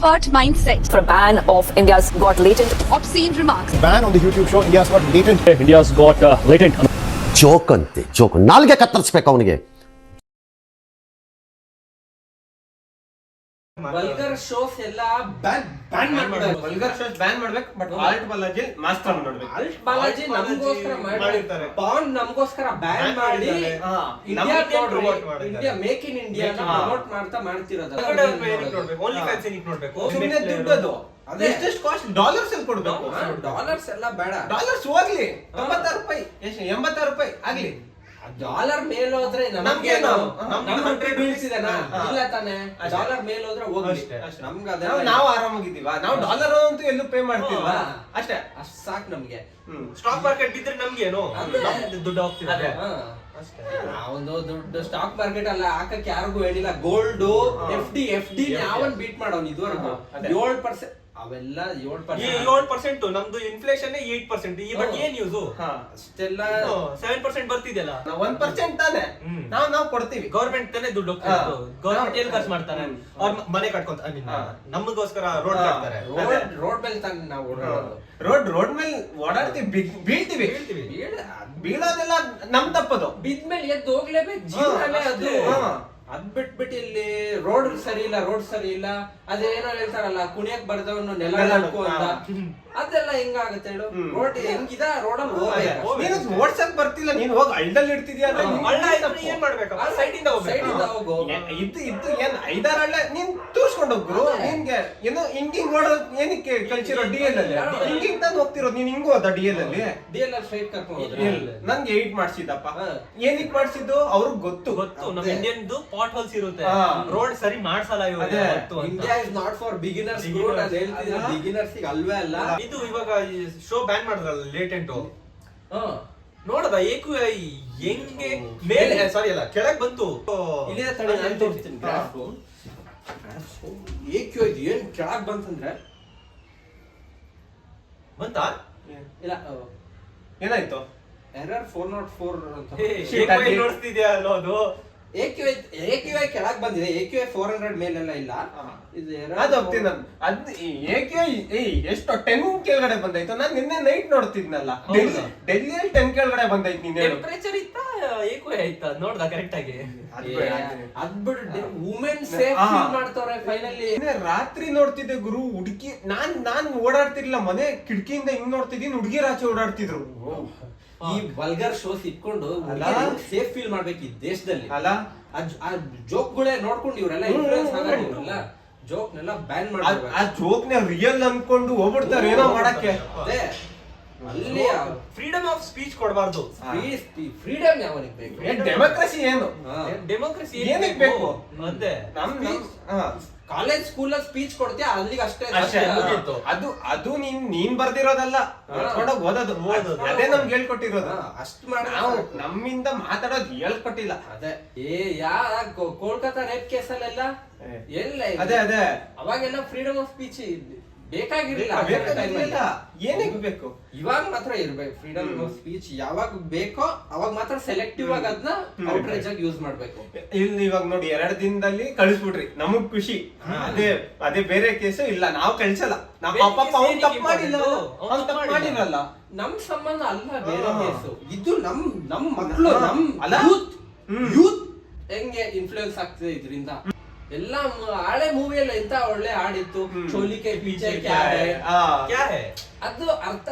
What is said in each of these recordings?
introvert mindset. For a ban of India's Got Latent. Obscene remarks. Ban on the YouTube show India's Got Latent. India's got latent. Joke ಅಂತೆ joke ನಾಲ್ಗೆ ಕತ್ತರಿಸ್ಬೇಕು ಅವನಿಗೆ. Vulgar shows ಎಲ್ಲ ban ಮಾಡ್ಬೇಕು. Vulgar shows ban ಮಾಡ್ಬೇಕು. But halt Balaji master ನೋಡ್ಬೇಕು. Halt Balaji ನಮಗೋಸ್ಕರ ಮಾಡಿರ್ತಾರೆ. PAN ನಮಗೋಸ್ಕರ ಬ್ಯಾನ್ ಮಾಡಿ India make in India promote ಮಾಡ್ತಿರೋದು. ಓನ್ಲಿ ಫ್ಯಾನ್ಸ್ ನೋಡ್ಬೇಕು. ಸುಮ್ಮನೆ ದುಡ್ಡು ಎಷ್ಟು ಕಾಸ್ಟ್ ಡಾಲರ್ಸ್ ಅಲ್ಲಿ ಕೊಡ್ಬೇಕು. ಡಾಲರ್ಸ್ ಎಲ್ಲ ಬೇಡ. ಡಾಲರ್ಸ್ ಹೋಗ್ಲಿ 96 ರೂಪಾಯಿ ಎಷ್ಟು 86 ರೂಪಾಯಿ ಆಗ್ಲಿ. ಡಾಲರ್ ಮೇಲ್ ಹೋದ್ರೆ ನಮ್ಗೆ ಬೀಳ್ಸಿದೆನಾ ಇಲ್ಲ ತಾನೆ. ಡಾಲರ್ ಮೇಲ್ ಹೋದ್ರೆ ಹೋಗ್ಲಿ ನಮ್ಗೆ ಅದೇ ನಾವು ಆರಾಮಾಗಿದ್ದೀವ. ನಾವು ಡಾಲರ್ ಅಂತೂ ಎಲ್ಲೂ ಪೇ ಮಾಡ್ತೀವ ಅಷ್ಟೇ. ಅಷ್ಟ್ ಸಾಕು ನಮ್ಗೆ. ಸ್ಟಾಕ್ ಮಾರ್ಕೆಟ್ ಬಿದ್ರೆ ನಮ್ಗೇನು ದುಡ್ಡು ಹೋಗ್ತಿದೆ. ಒಂದು ದುಡ್ಡು ಸ್ಟಾಕ್ ಮಾರ್ಕೆಟ್ ಅಲ್ಲ ಹಾಕಕ್ಕೆ ಯಾರಿಗೂ ಹೇಳಿಲ್ಲ. ಗೋಲ್ಡ್ ಎಫ್ ಡಿ ಯಾವನ್ ಬೀಟ್ ಮಾಡೋನ್ ಇದುವರೆಗೂ 7% ಅವೆಲ್ಲ 7% ನಮ್ದು ಇನ್ಫ್ಲೇಷನ್ 8%. ಈ ಬಟ್ ಏನ್ ಯೂಸ್ ಅಷ್ಟೆಲ್ಲ 7% ಬರ್ತಿದೆಯಲ್ಲ. 1% ತಾನೆ ನಾವು ಕೊಡ್ತೀವಿ. ಗವರ್ಮೆಂಟ್ ತಾನೆ ದುಡ್ಡು ಹೋಗ್ತಿರೋದು. ಗವರ್ಮೆಂಟ್ ಎಲ್ಲಿ ಖರ್ಚು ಮಾಡ್ತಾರೆ? ಅವ್ರ ಮನೆ ಕಟ್ಕೊಂತ ನಮಗೋಸ್ಕರ ರೋಡ್ ಕಟ್ತಾರೆ. ರೋಡ್ ಮೇಲೆ ತಾನೆ ನಾವು ಓಡಾಡೋದು. ರೋಡ್ ಮೇಲೆ ಓಡಾಡ್ತೀವಿ, ಬೀಳ್ತೀವಿ. ಬೀಳೋದೆಲ್ಲ ನಮ್ ತಪ್ಪದು. ಬಿದ್ಮೇಲೆ ಎದ್ದು ಹೋಗ್ಲೇಬೇಕು. ಜೀವನನೇ ಅದು. ಅದ್ ಬಿಟ್ಬಿಟ್ಟು ಇಲ್ಲಿ ರೋಡ್ ಸರಿ ಇಲ್ಲ ಅದೇನೋ ಹೇಳ್ತಾರಲ್ಲ ಕುಣಿಯಕ್ ಬರ್ದವನು ನೆಲ ನಡ್ಕೊ ಅಂತ. ಅದೆಲ್ಲ ಹೆಂಗಾಗತ್ತೆ ಹೇಳು? ರೋಡ್ ಹೆಂಗಿದ ರೋಡಲ್ಲಿ ಹೋಗ್ಬೇಕು. ಓಡ್ಸಕ್ ಬರ್ತಿಲ್ಲ ನೀನ್ ಹೋಗಿ ಹಳ್ಳದಲ್ಲಿ ಇಡ್ತಿದ್ಯಾ ಏನ್ ಮಾಡ್ಬೇಕಪ್ಪ? ಸೈಡ್ ಇಂದ ಹೋಗು. ಇದ್ದು ಏನ್ 5-6 ಹಳ್ಳ ನೀನ್ ತೂರ್ಸ್ಕೊಂಡು ಹೋಗ್ರು. ನಿನ್ಗೆ ಏನೋ ಹಿಂಗಿಂಗ್ ಓಡೋದ್ ಏನಕ್ಕೆ ಕಲ್ಸಿರೋ DL ಅಲ್ಲಿ ಹಿಂಗಿಂಗ್ ತಂದು ಹೋಗ್ತಿರೋದು. ನೀನ್ ಹಿಂಗ್ ಹೋದ DL ಅಲ್ಲಿ ಸ್ಟ್ರೈಟ್ ಕರ್ಕೊಂಡು ಹೋದ್ರೆ ನನ್ಗೆ 8 ಮಾಡ್ಸಿದ್ದಪ್ಪ. ಏನಕ್ಕೆ ಮಾಡ್ಸಿದ್ದು ಅವ್ರಿಗೆ ಗೊತ್ತು. ನಮ್ಮ ಇಂಡಿಯನ್ದು ಪಾಟ್ ಹೋಲ್ಸ್ ಇರುತ್ತೆ. ರೋಡ್ ಸರಿ ಮಾಡ್ಸಲ್ಲ ಇವರು. India is not for beginners. ನಾನು ಹೇಳ್ತಿದ್ದೀನಿ ಬಿಗಿನರ್ಸ್ ಅಲ್ವೇ ಅಲ್ಲ. ಇದು ಇವಾಗ ಶೋ ಬ್ಯಾನ್ ಮಾಡಿದ್ರಲ್ಲ ಲೇಟೆಂಟ್. ನೋಡದ AQI ಹೆಂಗೆ ಮೇಲೆ ಸಾರಿ ಅಲ್ಲ ಕೆಳಗ್ ಬಂತು. ಇಲ್ಲೇ ತಡೆ ನಾನು ತೋರಿಸ್ತೀನಿ ಗ್ರಾಫ್. AQI ಏನ್ ಕೆಳಗ್ ಬಂತಂದ್ರೆ ಬಂತಾ ಇಲ್ಲ ಏನಾಯ್ತು? ಎರರ್ 404 ಅಂತ ನೋಡ್ತಿದ್ಯಾ ಅನ್ನೋದು. AQI ಕೆಳಗ್ ಬಂದಿದೆ. AQI 400 ಮೇಲೆಲ್ಲ ಇಲ್ಲ. ಇದು ಅದು ಹೋಗ್ತೀನಿ ನಾನು. ಅದ್ AQI ಎಷ್ಟು 10 ಕೆಳಗಡೆ ಬಂದೈತು. ನಾನು ನಿನ್ನೆ ನೈಟ್ ನೋಡ್ತಿದ್ನಲ್ಲ ಡೆಲ್ಲಿಯಲ್ಲಿ 10 ಕೆಳಗಡೆ ಬಂದೈತಿ. ನೀನ್ ಟೆಂಪರೇಚರ್ ಇತ್ತಾ AQI ಆಯ್ತಾ ನೋಡ್ದ ಕರೆಕ್ಟ್ ಆಗಿ? ಅದ್ಬಿಟ್ಟು ವುಮೆನ್ ಸೇಫ್ ಫೀಲ್ ಮಾಡ್ತಾವ್ರೆ ಫೈನಲಿ. ರಾತ್ರಿ ನೋಡ್ತಿದ್ದೆ ಗುರು. ಹುಡುಗಿ ನಾನ್ ಓಡಾಡ್ತಿರ್ಲಿಲ್ಲ. ಮನೆ ಕಿಟಕಿಯಿಂದ ಹಿಂಗ್ ನೋಡ್ತಿದ್ದೀನಿ. ಹುಡುಗಿ ರಾಚೆ ಓಡಾಡ್ತಿದ್ರು. ಈ ವಲ್ಗರ್ ಶೋಸ್ ಇಟ್ಕೊಂಡು ಸೇಫ್ ಫೀಲ್ ಮಾಡ್ಬೇಕು ಈ ದೇಶದಲ್ಲಿ ಅಲ್ಲ. ಆ ಜೋಕ್ಗಳೇ ನೋಡ್ಕೊಂಡು ಇವರೆಲ್ಲ ಇನ್ಫ್ಲೂಯೆನ್ಸ್ ಆಗೋದು. ಇವರೆಲ್ಲ ಜೋಕ್ನೆಲ್ಲ ಬ್ಯಾನ್ ಮಾಡ್ಬೇಕು. ಆ ಜೋಕ್ನ ರಿಯಲ್ ಅನ್ಕೊಂಡು ಹೋಗ್ಬಿಡ್ತಾರೆ ಏನೋ ಮಾಡಕ್ಕೆ. ಅದೇ ಅಲ್ಲಿ ಫ್ರೀಡಮ್ ಆಫ್ ಸ್ಪೀಚ್ ಕೊಡಬಾರ್ದು. ಫ್ರೀಡಮ್ ಯಾವನಿಗೆ ಬೇಕು? ಡೆಮೋಕ್ರಸಿ ಏನು? ಡೆಮೋಕ್ರಸಿ ಏನಕ್ಕೆ ಬೇಕು? ಮತ್ತೆ ಕಾಲೇಜ್ ಸ್ಕೂಲ್ ಸ್ಪೀಚ್ ಕೊಡ್ತೀಯ ಅಲ್ಲಿಗೆ ಅಷ್ಟೇ. ಅದು ನೀನ್ ಬರ್ದಿರೋದಲ್ಲ. ಓದೋದು ಅದೇ ನಮ್ಗೆ ಹೇಳ್ಕೊಟ್ಟಿರೋದು. ಅಷ್ಟು ಮಾಡಿ ನಾವು ನಮ್ಮಿಂದ ಮಾತಾಡೋದು ಹೇಳ್ಕೊಟ್ಟಿಲ್ಲ. ಅದೇ ಕೋಲ್ಕತ್ತಾ ರೇಪ್ ಕೇಸಲ್ಲೆಲ್ಲ ಎಲ್ಲ ಅದೇ ಅವಾಗೆಲ್ಲ ಫ್ರೀಡಮ್ ಆಫ್ ಸ್ಪೀಚ್ ಬೇಕಾಗಿರ್ಲಿಲ್ಲ. ಏನಕ್ಕೆ ಬೇಕು? ಇವಾಗ ಮಾತ್ರ ಇರ್ಬೇಕು ಫ್ರೀಡಮ್ ಆಫ್ ಸ್ಪೀಚ್. ಯಾವಾಗ ಬೇಕೋ ಅವಾಗ ಮಾತ್ರ ಸೆಲೆಕ್ಟಿವ್ ಆಗಿ ಅದನ್ನ ಔಟ್ರೇಜ್ ಆಗಿ ಯೂಸ್ ಮಾಡ್ಬೇಕು. ಇಲ್ಲಿ ಇವಾಗ ನೋಡಿ 2 ದಿನದಲ್ಲಿ ಕಳಿಸ್ಬಿಟ್ರಿ. ನಮಗ್ ಖುಷಿ. ಅದೇ ಬೇರೆ ಕೇಸು ಇಲ್ಲ. ನಾವು ಕಳ್ಸಲ್ಲ. ತಪ್ಪು ಮಾಡಿರಲ್ಲ. ನಮ್ ಸಂಬಂಧ ಅಲ್ಲ ಬೇರೆ ಕೇಸು. ಇದು ನಮ್ ಮಕ್ಕಳು ನಮ್ ಯೂತ್ ಹೆಂಗೆ ಇನ್ಫ್ಲೂಯೆನ್ಸ್ ಆಗ್ತಿದೆ ಇದರಿಂದ. ಎಲ್ಲ ಹಳೆ ಮೂವಿಯಲ್ಲ ಎಂತ ಒಳ್ಳೆ ಹಾಡಿತ್ತು. ಚೋಲಿಕೆ ಪೀಚೆ ಕ್ಯಾ ಹೈ ಅದು ಅರ್ಥ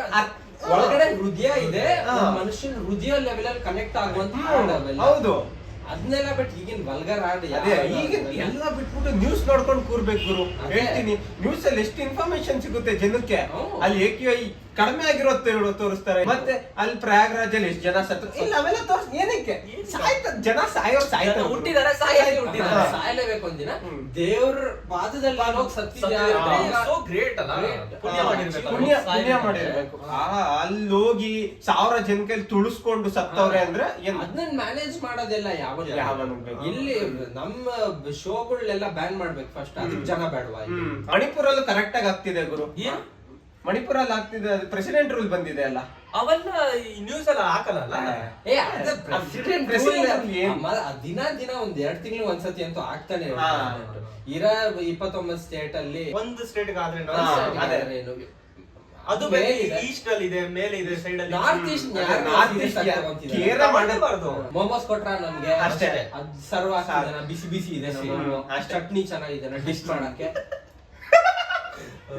ಒಳಗಡೆ ಹೃದಯ ಇದೆ. ಮನುಷ್ಯನ ಹೃದಯ ಲೆವೆಲ್ ಅಲ್ಲಿ ಕನೆಕ್ಟ್ ಆಗುವಂತ ಹಾಡವೆಲ್ಲ. ಹೌದು. ಅದನ್ನೆಲ್ಲ ಬಿಟ್ಟು ಈಗಿನ ವಲ್ಗರ್ ಹಾಡು ಈಗಿನ ಎಲ್ಲ ಬಿಟ್ಬಿಟ್ಟು ನ್ಯೂಸ್ ನೋಡ್ಕೊಂಡು ಕೂರ್ಬೇಕು ಗುರು. ಹೇಳ್ತೀನಿ ನ್ಯೂಸ್ ಅಲ್ಲಿ ಎಷ್ಟು ಇನ್ಫಾರ್ಮೇಶನ್ ಸಿಗುತ್ತೆ ಜನಕ್ಕೆ. ಅಲ್ಲಿ AQI ಕಡಿಮೆ ಆಗಿರೋದು ತೋರಿಸ್ತಾರೆ. ಮತ್ತೆ ಅಲ್ಲಿ ಪ್ರಯಾಗ್ರಾಜ್ ಅಲ್ಲಿ ಎಷ್ಟು ಜನ ಸತ್ತು ಇಲ್ಲ ಅವೆಲ್ಲ ತೋರಿಸ್. ಏನಕ್ಕೆ ಜನ ಸಾಯ್ತಾರೆ. ಹುಟ್ಟಿದಾರೆ ಸಾಯಲೇಬೇಕು ಒಂದಿನ. ದೇವ್ರ ಪಾದದಲ್ಲಿ ಹೋಗಿ ಸತ್ತಿದ್ಯಾ ಗ್ರೇಟ್ ಅಲ್ಲ. ಪುಣ್ಯ ಮಾಡಿರ್ಬೇಕು. ಅಲ್ಲಿ ಹೋಗಿ 1000 ಜನ ಕೈಲಿ ತುಳಿಸ್ಕೊಂಡು ಸತ್ತವ್ರೆ ಅಂದ್ರೆ ಅದನ್ನ ಮ್ಯಾನೇಜ್ ಮಾಡೋದೆಲ್ಲ ಯಾವ ಇಲ್ಲಿ ನಮ್ಮ ಶೋಗಳೆಲ್ಲ ಬ್ಯಾನ್ ಮಾಡ್ಬೇಕು ಫಸ್ಟ್. ಅದಕ್ಕೆ ಜನ ಬೇಡವಾ? ಮಣಿಪುರಲ್ಲೂ ಕರೆಕ್ಟ್ ಆಗಿ ಆಗ್ತಿದೆ ಗುರು. ಮಣಿಪುರಲ್ಲಿ ಆಗ್ತಿದೆ, ಪ್ರೆಸಿಡೆಂಟ್ ರೂಲ್ ಬಂದಿದೆ ಅಲ್ಲ. ಅವೆಲ್ಲ ಈ ನ್ಯೂಸ್ ಎಲ್ಲ ಹಾಕಲ್ಲ. ದಿನ ಒಂದ್ 2 ತಿಂಗಳು ಒಂದ್ಸತಿ ಅಂತೂ ಆಗ್ತಾನೆ ಇರೋ 29 ಸ್ಟೇಟ್ ಅಲ್ಲಿ ಒಂದು ಸ್ಟೇಟ್ ಆದ್ರೆ ಅದು ಮೇಲೆ ಈಸ್ಟ್ ಅಲ್ಲಿ ಇದೆ, ಮೇಲೆ ಇದೆ, ಸೈಡ್ ಅಲ್ಲಿ. ನಾರ್ತ್ ಈಸ್ಟ್ ಕೇರ ಮಾಡಬಾರ್ದು. ಮೋಮೋಸ್ ಕೊಟ್ರ ನಮ್ಗೆ ಅಷ್ಟೇ. ಅದ್ ಸರ್ವ್ ಆಗ್ತಿದೆ, ಬಿಸಿ ಇದೆ, ಚಟ್ನಿ ಚೆನ್ನಾಗಿದೆ ಡಿಶ್ ಮಾಡಕ್ಕೆ.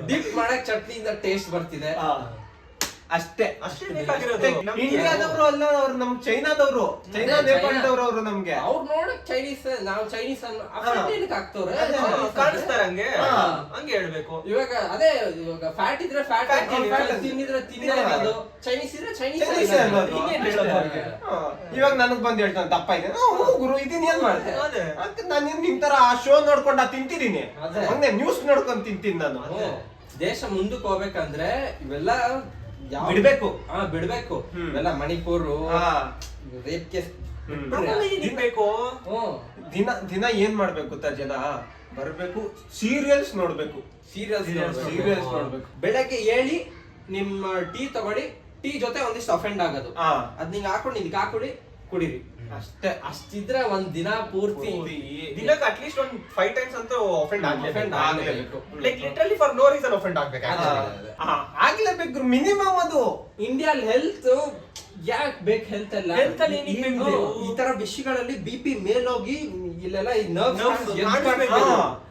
ಡಿಪ್ ಮಾಡಕ್ ಚಟ್ನಿಯಿಂದ ಟೇಸ್ಟ್ ಬರ್ತಿದೆ ಅಷ್ಟೇ ಬೇಕಾಗಿರೋದು. ಇಂಡಿಯಾದವರು ಅಲ್ಲ, ಅವ್ರು ನಮ್ ಚೈನಾದವರು, ಚೈನಾ ನೇಪಾಳದವ್ರು ಅವ್ರು ನಮ್ಗೆ. ಅವ್ರು ನೋಡಕ್ ಚೈನೀಸ್, ನಾವು ಚೈನೀಸ್ ಆಗ್ತವ್ರೆ ಕಾಣಿಸ್ತಾರೆ ಹಂಗೆ ಹೇಳ್ಬೇಕು. ಇವಾಗ ಅದೇ ಇವಾಗ ಫ್ಯಾಟ್ ಇದ್ರೆ ಫ್ಯಾಟ್ ತಿನ್ನಿದ್ರೆ ತಿನ್ನೋದು, ಚೈನೀಸ್ ಇದ್ರೆ ಚೈನೀಸ್. ಇವಾಗ ನನಗ್ ಬಂದ್ ಹೇಳ್ತಾನೆ ದಪ್ಪ ಇದೆ, ಗುರು ಇದೀನಿ ಏನ್ ಮಾಡ್ತೇನೆ, ನಾನು ನಿಮ್ ತರ ಆ ಶೋ ನೋಡ್ಕೊಂಡ ತಿಂತಿದೀನಿ, ಹಂಗೆ ನ್ಯೂಸ್ ನೋಡ್ಕೊಂಡ್ ತಿಂತೀನಿ ನಾನು. ದೇಶ ಮುಂದಕ್ಕೆ ಹೋಗ್ಬೇಕಂದ್ರೆ ಇವೆಲ್ಲ ಬಿಡ್ಬೇಕು. ಬಿಡ್ಬೇಕು ಇವೆಲ್ಲ ಮಣಿಪುರ್ ರೇಪ್ ಕೇಸ್ ಬೇಕು. ದಿನ ಏನ್ ಮಾಡ್ಬೇಕು ಗೊತ್ತಾ, ಜನ ಬರ್ಬೇಕು, ಸೀರಿಯಲ್ಸ್ ನೋಡ್ಬೇಕು, ಸೀರಿಯಲ್ಸ್ ನೋಡ್ಬೇಕು. ಬೆಳಗ್ಗೆ ಹೇಳಿ ನಿಮ್ಮ ಟೀ ತಗೊಳ್ಳಿ, ಟೀ ಜೊತೆ ಒಂದಿಷ್ಟು ಅಫೆಂಡ್ ಆಗೋದು, ಅದ್ ನಿಂಗೆ ಹಾಕೊಂಡು ಇದಕ್ಕೆ ಹಾಕೊಳ್ಳಿ ಕುಡೀರಿ ಅಷ್ಟೇ. ಅಷ್ಟಿದ್ರೆ ಒಂದ್ ದಿನ ಪೂರ್ತಿ ದಿನಕ್ಕೆ ಅಟ್ಲೀಸ್ಟ್ ಒಂದು 5 ಟೈಮ್ಸ್ ಅಂತ ಅಫೆಂಡ್ ಆಗ್ಲೇಬೇಕು. Like literally for no reason offend ಆಗ್ಬೇಕು. ಆಗ್ಲೇಬೇಕು ಮಿನಿಮಮ್. ಅದು ಇಂಡಿಯಾ ಹೆಲ್ತ್ ಯಾಕೆ ಬೇಕು, ಹೆಲ್ತ್ ಎಲ್ಲ ಹೆಲ್ತ್ ಅಲ್ಲಿ ಈ ತರ ವಿಷಯಗಳಲ್ಲಿ BP ಮೇಲೋಗಿ ಇಲ್ಲೆಲ್ಲ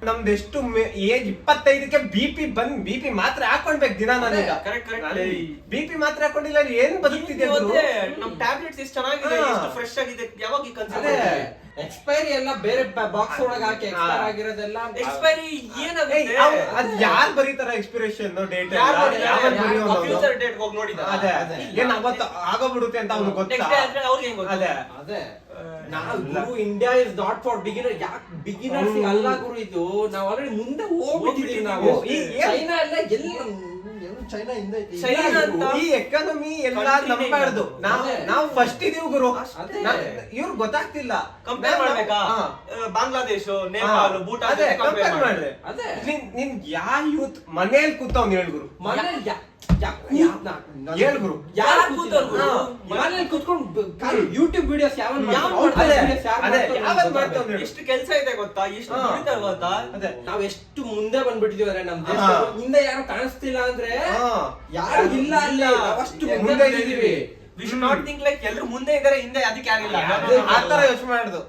ನಮ್ದು ಎಷ್ಟು ಏಜ್ 25ಕ್ಕೆ ಬಿಪಿ ಮಾತ್ರ ಹಾಕೊಂಡ್ಬೇಕು ದಿನ. ನಾನೀಗ BP ಮಾತ್ರ ಹಾಕೊಂಡಿಲ್ಲ ಏನ್ ಬದುಕ್ತಿದ್ದೆ. ನಮ್ ಟ್ಯಾಬ್ಲೆಟ್ಸ್ ಎಷ್ಟು ಚೆನ್ನಾಗಿದೆ, ಎಷ್ಟು ಫ್ರೆಶ್ ಆಗಿದೆ, ಯಾವಾಗ ಎಕ್ಸ್ಪೈರಿ ಎಲ್ಲ ಬೇರೆ ಬಾಕ್ಸ್ ಒಳಗೆ ಹಾಕಿ ಎಕ್ಸ್ಪೈರ್ ಆಗಿರೋದೆಲ್ಲ. ಎಕ್ಸ್ಪೈರಿ ಏನಾಗುತ್ತೆ, ಅದ್ ಯಾರು ಬರೀತಾರ ಎಕ್ಸ್ಪಿರೇಷನ್ ಡೇಟ್, ಫ್ಯೂಚರ್ ಡೇಟ್ ಹೋಗಿ ನೋಡಿದ ಅದೇ ಏನ್ ಅವತ್ತು ಆಗೋಗ್ಬಿಡುತ್ತೆ ಅಂತ ಅವ್ನಿಗೆ ಗೊತ್ತಾ. ಅದೇ ನಾವು India is not for beginner. ಯಾಕೆ ಬಿಗಿನರ್ಸ್ ಅಲ್ಲ ಗುರು, ಇದು ನಾವು ಆಲ್ರೆಡಿ ಮುಂದೆ ಹೋಗ್ಬಿಟ್ಟಿದೀವಿ. ನಾವು ಚೈನಾ ಎಲ್ಲ ಚೈನಾ ಈ ಎಕಾನಮಿ ಎಲ್ಲ ನಂಬಾರ್ದು. ನಾವು ಫಸ್ಟ್ ಇದೀವಿ ಗುರು, ಇವ್ರು ಗೊತ್ತಾಗ್ತಿಲ್ಲ. ಕಂಪೇರ್ ಮಾಡ್ಬೇಕಾ ಬಾಂಗ್ಲಾದೇಶ, ನೇಪಾಳ, ಭೂಟಾನ್ ಕಂಪೇರ್ ಮಾಡ್ರೆ. ನಿನ್ ಯಾವ ಯೂತ್ ಮನೇಲಿ ಕೂತವ್ನು ಹೇಳ್ ಗುರು, ಹೇಳ್ ಗುರು, ಮನೇಲಿ ಕುತ್ಕೊಂಡು ಯೂಟ್ಯೂಬ್ ವಿಡಿಯೋಸ್ ಎಷ್ಟು ಕೆಲಸ ಇದೆ ಗೊತ್ತಾ, ಎಷ್ಟು ದುಡಿತಾರೆ ಗೊತ್ತಾ. ನಾವ್ ಎಷ್ಟು ಮುಂದೆ ಬಂದ್ಬಿಟ್ಟಿದೀವಿ ಅಂದ್ರೆ ನಮ್ ದೇಶ ಹಿಂದೆ ಯಾರು ಕಾಣಿಸ್ತಿಲ್ಲ ಅಂದ್ರೆ ಯಾರು ಇಲ್ಲ ಅಲ್ಲಿ, ಅಷ್ಟು ಮುಂದೆ ಇದೀವಿ. We should not think like ಎಲ್ಲರೂ ಮುಂದೆ ಇದಾರೆ ಹಿಂದೆ ಅದಕ್ಕೆ ಯಾರಿಲ್ಲ ಆತರ ಯೋಚನೆ ಮಾಡುದು.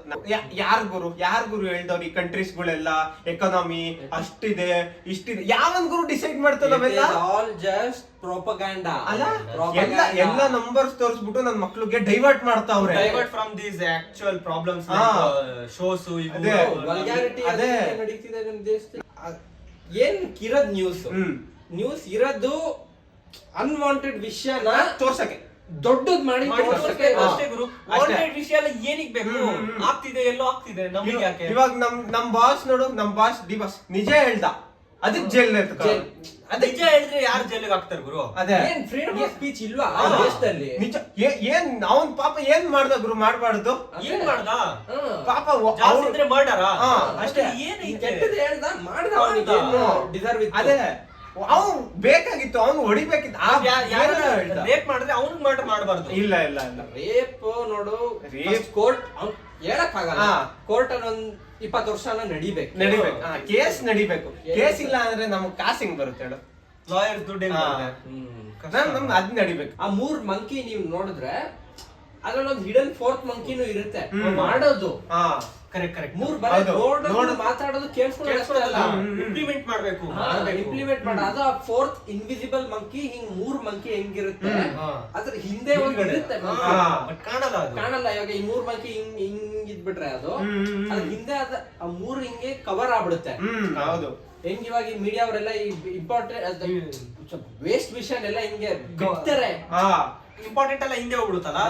ಯಾರ್ ಗುರು ಹೇಳ್ದವ್ರು ಈ ಕಂಟ್ರೀಸ್ ಗಳೆಲ್ಲ ಎಕಾನಮಿ ಅಷ್ಟಿದೆ ಇಷ್ಟಿದೆ, ಯಾವನ್ ಗುರು ಡಿಸೈಡ್ ಮಾಡ್ತದ ಅವೆಲ್ಲ? ಆಲ್ ಜಸ್ಟ್ ಪ್ರೊಪಗಂಡಾ ಅಲ್ಲ, ಎಲ್ಲ ನಂಬರ್ಸ್ ತೋರಿಸ್ಬಿಟ್ಟು ನನ್ನ ಮಕ್ಳಿಗೆ ಡೈವರ್ಟ್ ಮಾಡ್ತಾವ್ರೆ. Divert from these actual problems, shows, vulgarity ಅದೇ ನಡೀತಿದೆ ನಮ್ಮ ದೇಶದಲ್ಲಿ. ಏನ್ ಇರೋದ್ ನ್ಯೂಸ್ ಇರೋದು ಅನ್ವಾಂಟೆಡ್ ವಿಷಯನ ತೋರ್ಸಕ್ಕೆ, ದೊಡ್ಡದ್ ಮಾಡಿ ಅಷ್ಟೇ ಗುರು. ಆಲ್ರೆಡಿ ವಿಷಯ ಎಲ್ಲ ಏನಿಗೆ ಬೇಕು, ಆಗ್ತಿದೆ ಎಲ್ಲೋ ಆಗ್ತಿದೆ, ನಮಗೆ ಯಾಕೆ? ಇವಾಗ ನಮ್ ಬಾಸ್ ನೋಡು, ನಮ್ ಬಾಸ್ ಡಿ ಬಾಸ್ ನಿಜ ಹೇಳ್ದ, ಅದಕ್ಕೆ ಜೈಲ್ ನಿಜ ಹೇಳಿದ್ರೆ ಯಾರು ಜೈಲಿಗೆ ಹಾಕ್ತಾರೆ ಗುರು? ಅದೇ ಫ್ರೀಡಮ್ ಆಫ್ ಸ್ಪೀಚ್ ಇಲ್ವಾ ದೇಶದಲ್ಲಿ? ನಿಜ ಏನ್ ಅವನ್ ಪಾಪ ಏನ್ ಮಾಡ್ದ ಗುರು, ಮಾಡ್ಬಾರ್ದು. ಏನ್ ಮಾಡ್ದ ಪಾಪ? ಮರ್ಡರ ಅಷ್ಟೇ. ಏನ್ ಕೆಟ್ಟದ್ ಹೇಳ್ದ ಮಾಡ್ದ, ಅವನಿಗೆ ಡಿಸರ್ವ್ ಇತ್ತು. ಅದೇ ಅವ್ನು ಬೇಕಾಗಿತ್ತು, ಅವ್ನು ಹೊಡಿಬೇಕಿತ್ತು. ರೇಪ್ ಮಾಡಿದ್ರೆ ಅವ್ನಿಗೆ ಮರ್ಡರ್ ಮಾಡಬಾರ್ದು. ಇಲ್ಲ ರೇಪ್ ನೋಡು, ಕೋರ್ಟ್ ಹೇಳಕ್ ಆಗಲ್ಲ. ಕೋರ್ಟ್ ಅನ್ನೊಂದ್ 20 ವರ್ಷ ನಡಿಬೇಕು, ಕೇಸ್ ನಡಿಬೇಕು. ಕೇಸ್ ಇಲ್ಲ ಅಂದ್ರೆ ನಮ್ಗ್ ಕಾಸು ಹೆಂಗ್ ಬರುತ್ತೆ ಹೇಳು? ಲಾಯರ್ ದುಡ್ಡು ನಮ್ಗೆ ಅದ್ ನಡಿಬೇಕು. ಆ 3 ಮಂಕಿ ನೀವು ನೋಡಿದ್ರೆ ಅದ್ರಲ್ಲೊಂದು ಹಿಡನ್ 4th ಮಂಕಿನೂ ಇರುತ್ತೆ ಮಾಡೋದು. ಕರೆಕ್ಟ್ 3 ನೋಡು ಮಾತಾಡೋದು ಕೇಳಿಸ್ಕೊಳ್ಳೋದಲ್ಲ, ಇಂಪ್ಲಿಮೆಂಟ್ ಮಾಡ್ಬೇಕು. ಇಂಪ್ಲಿಮೆಂಟ್ ಮಾಡ. ಅದು 4th ಇನ್ವಿಸಿಬಲ್ ಮಂಕಿ. ಹಿಂಗ್ 3 ಮಂಕಿ ಹೆಂಗಿರುತ್ತೆ ಅದ್ರ ಹಿಂದೆ ಒಂದು ಇರುತ್ತೆ, ಕಾಣಲ್ಲ. ಇವಾಗ ಈ 3 ಮಂಕಿ ಹಿಂಗ್ ಇದ್ಬಿಟ್ರೆ ಅದು ಅದ್ರ ಹಿಂದೆ ಆ 3 ಹಿಂಗೆ ಕವರ್ ಆಗ್ಬಿಡುತ್ತೆ. ಹೌದು. ಹೆಂಗ್ ಇವಾಗ ಈ ಮೀಡಿಯಾ ಅವರೆಲ್ಲ ಈ ಇಂಪಾರ್ಟೆಂಟ್ ವೇಸ್ಟ್ ವಿಷಯನೆಲ್ಲ ಹಿಂಗೆ ಬಿಡ್ತಾರೆ. ಇಂಪಾರ್ಟೆಂಟ್ ಎಲ್ಲ ಹಿಂದೆ ಹೋಗ್ಬಿಡುತ್ತಲ್ಲ,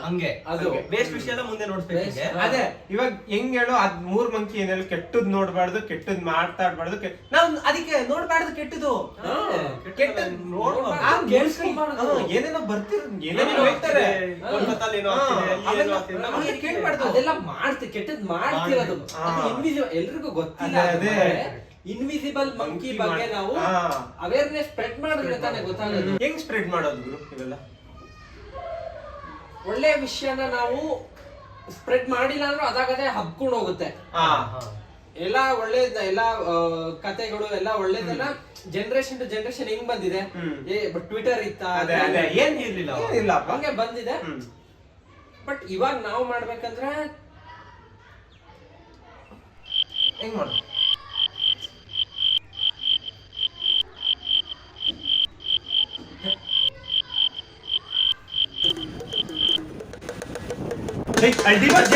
ಹಂಗೆ ಅದು ವೇಸ್ಟ್ ವಿಷಯ ಎಲ್ಲ ಮುಂದೆ ನೋಡ್ಬೇಕು. ಅದೇ ಇವಾಗ ಹೆಂಗ್ ಹೇಳು, ಅದ್ 3 ಮಂಕಿ ಏನೆಲ್ಲ ಕೆಟ್ಟದ್ ನೋಡ್ಬಾರ್ದು, ಕೆಟ್ಟದ್ ಮಾತಾಡ್ಬಾರ್ದು. ನಾವ್ ಅದಕ್ಕೆ ನೋಡ್ಬಾರ್ದು ಕೆಟ್ಟದು, ಏನೇನೋ ಬರ್ತಿರ್ ಏನೇನೋ ಹೇಳ್ತಾರೆ. ಅದೆಲ್ಲ ಮಾಡ್ತಿ ಕೆಟ್ಟದ್ ಮಾಡ್ತಿರೋದು ಎಲ್ರಿಗೂ ಗೊತ್ತಿಲ್ಲ. ಇನ್ವಿಸಿಬಲ್ ಮಂಕಿ ಬಗ್ಗೆ ನಾವು ಅವೇರ್ನೆಸ್ ಸ್ಪ್ರೆಡ್ ಮಾಡಿದ್ರೆ ತಾನೇ ಗೊತ್ತಾಗೋದು. ಹೆಂಗ್ ಸ್ಪ್ರೆಡ್ ಮಾಡೋದು ಗುರು ಇವೆಲ್ಲ? ಒಳ್ಳೆ ವಿಷಯನ ನಾವು ಸ್ಪ್ರೆಡ್ ಮಾಡಿಲ್ಲ ಅಂದ್ರೆ ಅದಾಗದೆ ಹಬ್ಕೊಂಡು ಹೋಗುತ್ತೆ. ಎಲ್ಲ ಒಳ್ಳೇದ ಎಲ್ಲ ಕತೆಗಳು ಎಲ್ಲ ಒಳ್ಳೇದೆಲ್ಲ ಜನರೇಷನ್ ಟು ಜನರೇಷನ್ ಹೆಂಗ್ ಬಂದಿದೆ. ಟ್ವಿಟರ್ ಇತ್ತ ಏನ್ ಇರ್ಲಿಲ್ಲ ಹಂಗೆ ಬಂದಿದೆ. ಬಟ್ ಇವಾಗ ನಾವು ಮಾಡ್ಬೇಕಂದ್ರೆ ಹೆಂಗ್ ಮಾಡೋದು? ಅಲ್ಟಿಮೇಟ್